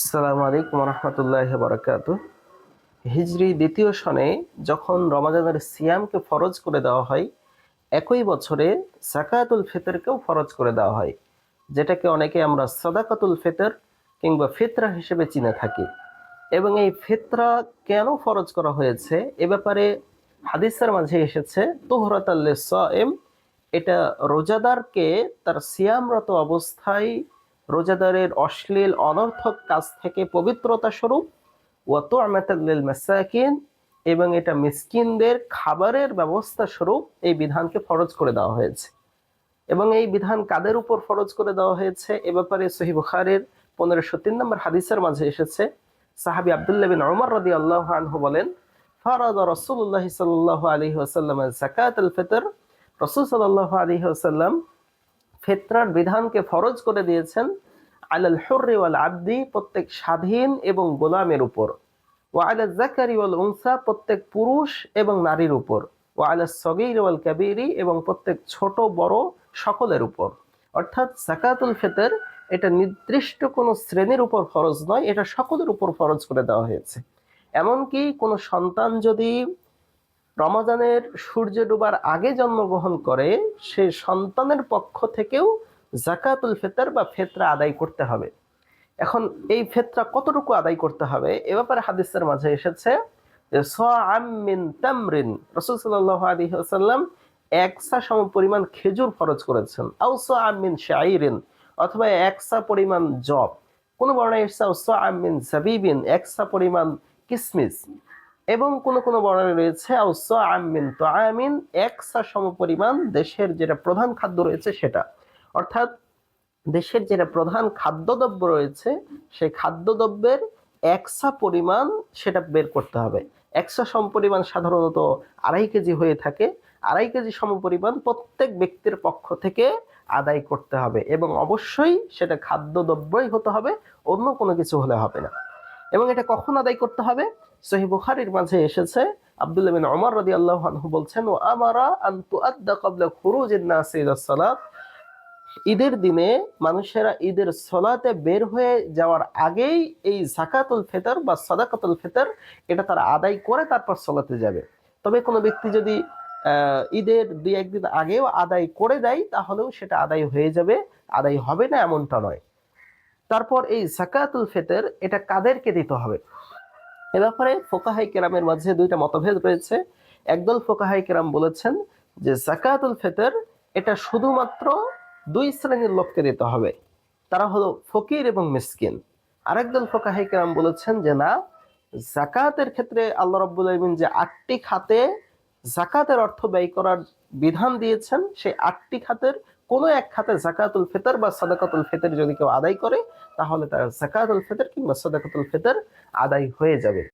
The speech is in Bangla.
আসসালামু আলাইকুম রহমতুল্লাহ বারাকাতু। হিজরি দ্বিতীয় সনে যখন রমাজানের সিয়ামকে ফরজ করে দেওয়া হয়, একই বছরে জাকাতুল ফিতরকেও ফরজ করে দেওয়া হয়, যেটাকে অনেকে আমরা সাদাকাতুল ফিতর কিংবা ফিতরা হিসেবে চিনে থাকি। এবং এই ফিতরা কেন ফরজ করা হয়েছে এ ব্যাপারে হাদিসের মাঝে এসেছে তুহরাতাল লিস-সাইম। এটা রোজাদারকে তার সিয়ামরত অবস্থায় রোজাদারের অশ্লীল অনর্থক কাজ থেকে পবিত্রতা স্বরূপ, ওয়া তু'মাতাল লিল মাসাকিন, এবং এটা মিসকিনদের খাবারের ব্যবস্থা স্বরূপ এই বিধানকে ফরজ করে দেওয়া হয়েছে। এবং এই বিধান কাদের উপর ফরজ করে দেওয়া হয়েছে এ ব্যাপারে সহিহ বুখারীর 1503 নম্বর হাদিসের মাঝে এসেছে। সাহাবী আব্দুল্লাহ বিন উমর রাদিয়াল্লাহু আনহু বলেন, ফারাদা রাসূলুল্লাহ সাল্লাল্লাহু আলাইহি ওয়াসাল্লাম যাকাতুল ফিতর। রাসূল সাল্লাল্লাহু আলাইহি ওয়াসাল্লাম ফিতরার বিধানকে ফরজ করে দিয়েছেন আলাল হুররি ওয়াল আবদি, প্রত্যেক স্বাধীন এবং গোলামের উপর, ওয়া আলাল যাকারি ওয়াল উনসা, প্রত্যেক পুরুষ এবং নারীর উপর, ওয়া আলাস সগীর ওয়াল কাবীরি, এবং প্রত্যেক ছোট বড় সকলের উপর। অর্থাৎ যাকাতুল ফিতর এটা নির্দিষ্ট কোনো শ্রেণীর উপর ফরজ নয়, এটা সকলের উপর ফরজ করে দেওয়া হয়েছে। এমনকি কোনো সন্তান যদি রমাজানের সূর্য ডোবার আগে জন্মগ্রহণ করে, সে সন্তানের পক্ষ থেকেও জাকাতুল ফিতর বা ফিতরা আদায় করতে হবে। এখন এই ফিতরা কতটুকু আদায় করতে হবে এ ব্যাপারে হাদিসের মাঝে এসেছে যে সাআম মিন তামরিন, রাসূল সাল্লাল্লাহু আলাইহি ওয়াসাল্লাম এক সা সম পরিমাণ খেজুর ফরজ করেছেন, আও সাআম মিন শাইরিন, অথবা এক সা পরিমাণ জব। কোন বর্ণনায় এসেছে সাআম মিন জাবিবিন, এক সা পরিমাণ কিসমিস। এবং কোন কোন বর্ণনা রয়েছে আও সাআম মিন তুআমিন, এক সা সম পরিমাণ দেশের যেটা প্রধান খাদ্য রয়েছে সেটা। অর্থাৎ দেশের যেটা প্রধান খাদ্যদ্রব্য রয়েছে সেই খাদ্যদ্রব্যের একসা পরিমাণ সেটা বের করতে হবে। একসা সম পরিমাণ সাধারণত 2.5 কেজি হয়ে থাকে। 2.5 কেজি সম পরিমাণ প্রত্যেক ব্যক্তির পক্ষ থেকে আদায় করতে হবে, এবং অবশ্যই সেটা খাদ্যদ্রব্যই হতে হবে, অন্য কোনো কিছু হলে হবে না। এবং এটা কখন আদায় করতে হবে? সহিহ বুখারীর মাঝে এসেছে, আব্দুল্লাহ বিন উমর রাদিয়াল্লাহু আনহু বলছেন, ওয়া আমারা আন তুআদ্দা ক্বাবলা খুরুজিন নাস ইলাস সালাত, ঈদের দিনে মানুষেরা ঈদের সলাতে বের হয়ে যাওয়ার আগেই এই যাকাতুল ফিতর বা সাদাকাতুল ফিতর এটা তারা আদায় করে তারপর সলাতে যাবে। তবে কোনো ব্যক্তি যদি ঈদের 2-1 দিন আগেও আদায় করে দেয় তাহলেও সেটা আদায় হয়ে যাবে, আদায় হবে না এমনটা নয়। তারপর এই যাকাতুল ফিতর এটা কাদেরকে দিতে হবে এ ব্যাপারে ফুকাহায়ে কেরামের মাঝে 2টা মতভেদ রয়েছে। একদল ফুকাহায়ে কেরাম বলেছেন যে যাকাতুল ফিতর এটা শুধুমাত্র 2 শ্রেণীর লোককে দিতে হবে, তারা হলো ফকির এবং মিসকিন। আরেকদল ফুকাহায়ে কেরাম বলেছেন যে না, যাকাতের ক্ষেত্রে আল্লাহ রাব্বুল আলামিন যে 8টি খাতে যাকাতের অর্থ ব্যয় করার বিধান দিয়েছেন, সেই 8টি খাতের কোনো এক খাতে যাকাতুল ফিতর বা সাদাকাতুল ফিতর যদি কেউ আদায় করে তাহলে তার যাকাতুল ফিতর কিংবা সাদাকাতুল ফিতর আদায় হয়ে যাবে।